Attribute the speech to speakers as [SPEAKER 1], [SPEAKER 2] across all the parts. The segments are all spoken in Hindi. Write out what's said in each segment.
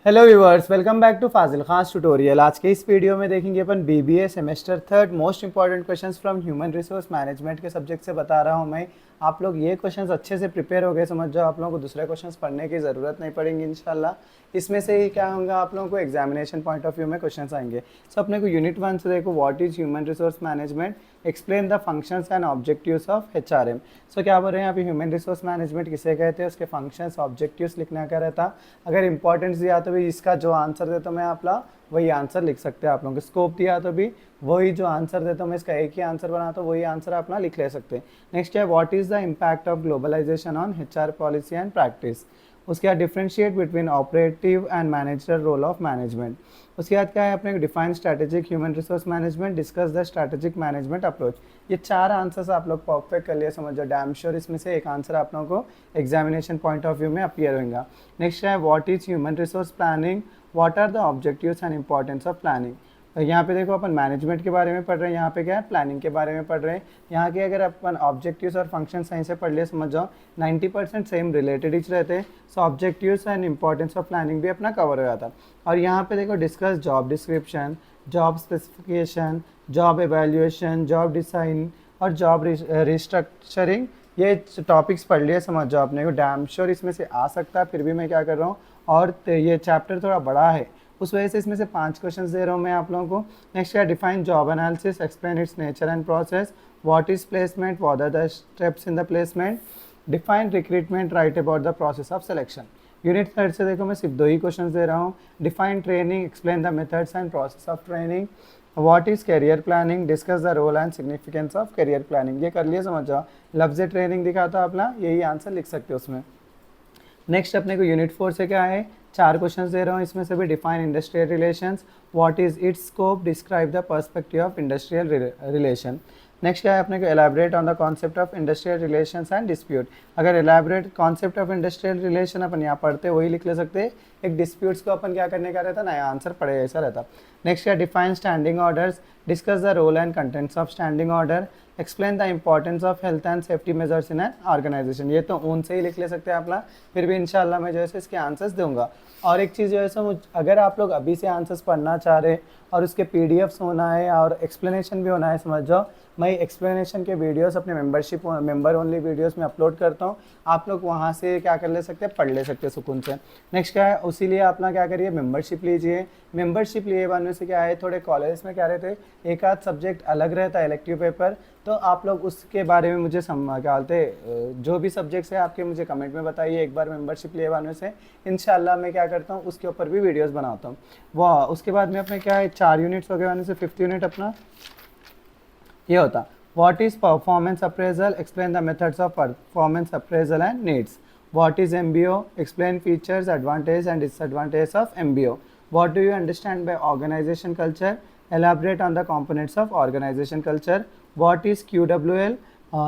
[SPEAKER 1] Hello viewers, welcome back to Fazil Khas tutorial. आज के इस वीडियो में देखेंगे अपन BBA semester third most important questions from human resource management के सब्जेक्ट से बता रहा हूं मैं। आप लोग ये क्वेश्चंस अच्छे से प्रिपेयर हो गए, समझ जाओ, आप लोगों को दूसरे क्वेश्चंस पढ़ने की ज़रूरत नहीं पड़ेगी इंशाल्लाह। इसमें से ही क्या होगा, आप लोगों को एग्जामिनेशन पॉइंट ऑफ व्यू में क्वेश्चंस आएंगे। सो अपने को यूनिट 1 से देखो, what is human resource management, explain the functions and objectives of HRM. So क्या बोल रहे हैं, अभी ह्यूमन रिसोर्स मैनेजमेंट किसे कहते हैं, उसके फंक्शंस ऑब्जेक्टिव्स लिखना क्या रहता। अगर इंपॉर्टेंस दिया तो भी इसका जो आंसर देता मैं आप लोग वही आंसर लिख सकते हैं। आप लोगों को स्कोप दिया तो भी वही जो आंसर देता हूँ मैं, इसका एक ही आंसर बनाता हूँ, वही आंसर आप ना लिख ले सकते हैं। नेक्स्ट है, what is the impact of globalisation on HR policy and practice. उसके बाद differentiate between operative and manager role of management. उसके बाद क्या है, अपने define strategic human resource management, discuss the strategic management approach. ये चार आंसर्स आप लोग परफेक्ट कर लिए, समझो, डैम श्योर इसमें से एक आंसर आप लोगों को एग्जामिनेशन पॉइंट ऑफ व्यू में अपीयर होगा। नेक्स्ट है, what is human resource planning, what are the objectives and importance of planning. यहाँ पे देखो अपन मैनेजमेंट के बारे में पढ़ रहे हैं, यहाँ पे क्या है, प्लानिंग के बारे में पढ़ रहे हैं। यहाँ के अगर अपन ऑब्जेक्टिव्स और फंक्शन सही से पढ़ लिए, समझ जाओ 90% सेम रिलेटेड ही रहते हैं। So objectives and importance of planning भी अपना कवर हो जाता। और यहाँ पे देखो, discuss job description, job specification, job evaluation, job design और जॉब रिस्ट्रक्चरिंग। ये टॉपिक्स पढ़ लिए, समझ जाओ, अपने को डैम श्योर इसमें से आ सकता है। फिर भी मैं क्या कर रहा हूँ, और ये चैप्टर थोड़ा बड़ा है, उस वजह से इसमें से 5 क्वेश्चंस दे रहा हूँ मैं आप लोगों को। नेक्स्ट है, define job analysis, explain its nature and process, what is placement, what are the steps in the placement, define recruitment, write about the process of selection. Unit third से देखो, मैं सिर्फ 2 ही क्वेश्चंस दे रहा हूँ। Define training, explain the methods and process of training, what is career planning, discuss the role and significance of career planning. ये कर लिए, समझ जाओ, लफ्ज ट्रेनिंग दिखाता अपना, यही आंसर लिख सकते हो उसमें। नेक्स्ट अपने को यूनिट 4 से क्या है, 4 क्वेश्चंस दे रहा हूँ इसमें से भी। Define industrial relations, what is its scope, describe the perspective of industrial relation. Next क्या है, अपने को elaborate on the concept of industrial relations and dispute. अगर elaborate concept of industrial relation अपन यहाँ पढ़ते वही लिख ले सकते हैं। एक डिस्प्यूट्स को अपन क्या करने का रहता, नया आंसर पढ़े ऐसा रहता। नेक्स्ट क्या, define standing orders, discuss the role and contents of standing order, explain the importance of health and safety measures in an organisation. ये तो उनसे ही लिख ले सकते हैं आप लोग, फिर भी इंशाल्लाह मैं जो है इसके आंसर्स दूंगा। और एक चीज़ जो है, अगर आप लोग अभी से आंसर्स पढ़ना चाह रहे और उसके पीडीएफ्स होना है और एक्सप्लेनेशन भी होना है, समझ जाओ, मैं एक्सप्लेनेशन के वीडियोस अपने मेंबर ओनली वीडियोस में अपलोड करता हूँ। आप लोग वहाँ से क्या कर ले सकते हैं, पढ़ ले सकते हैं सुकून से। नेक्स्ट क्या है, उसी लिए अपना क्या करिए, मेंबरशिप लीजिए। मेंबरशिप लिए बनने से क्या है, थोड़े कॉलेज में क्या रहते हैं, एक आध सब्जेक्ट अलग रहता है इलेक्टिव पेपर, तो आप लोग उसके बारे में मुझे क्या बोलते, जो भी सब्जेक्ट्स है आपके, मुझे कमेंट में बताइए। एक बार मेंबरशिप लिए बनने से इंशाल्लाह मैं क्या करता हूँ, उसके ऊपर भी वीडियोस बनाता हूँ। वाह, उसके बाद में अपने क्या है, 4 यूनिट्स हो गए बनने से 5th यूनिट अपना ये होता, what is performance appraisal, explain the methods of performance appraisal and needs. What is MBO, explain features, advantage and disadvantage of MBO. What do you understand by organisation culture, elaborate on the components of organization culture. What is QWL,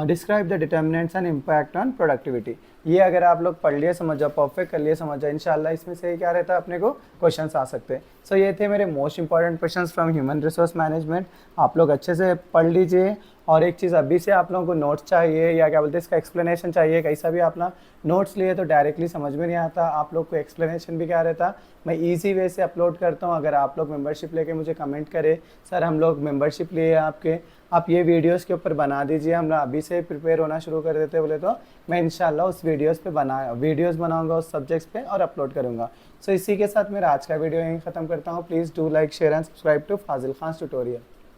[SPEAKER 1] describe the determinants and impact on productivity। ये अगर आप लोग पढ़ लिए, समझ जाओ, परफेक्ट कर लिए, समझ जाओ, इंशाल्लाह इसमें से क्या रहता है, अपने को क्वेश्चंस आ सकते हैं। सो ये थे मेरे most important questions from human resource management. आप लोग अच्छे से पढ़ लीजिए। और एक चीज़, अभी से आप लोगों को नोट्स चाहिए या क्या बोलते हैं, इसका एक्सप्लेनेशन चाहिए, कैसा भी आप ना नोट्स लिए तो डायरेक्टली समझ में नहीं आता, आप लोग को एक्सप्लेनेशन भी क्या रहता, मैं ईजी वे से अपलोड करता हूँ। अगर आप लोग मेंबरशिप लेके मुझे कमेंट करें, सर हम लोग मेंबरशिप लिए आपके, आप ये वीडियोस के ऊपर बना दीजिए, हम अभी से प्रिपेयर होना शुरू कर देते बोले तो मैं इंशाल्लाह उस वीडियोस बनाऊंगा उस सब्जेक्ट्स पे और अपलोड करूंगा। सो इसी के साथ मेरा आज का वीडियो यहीं ख़त्म करता हूँ। Please do like, share and subscribe to Fazil Khan tutorial.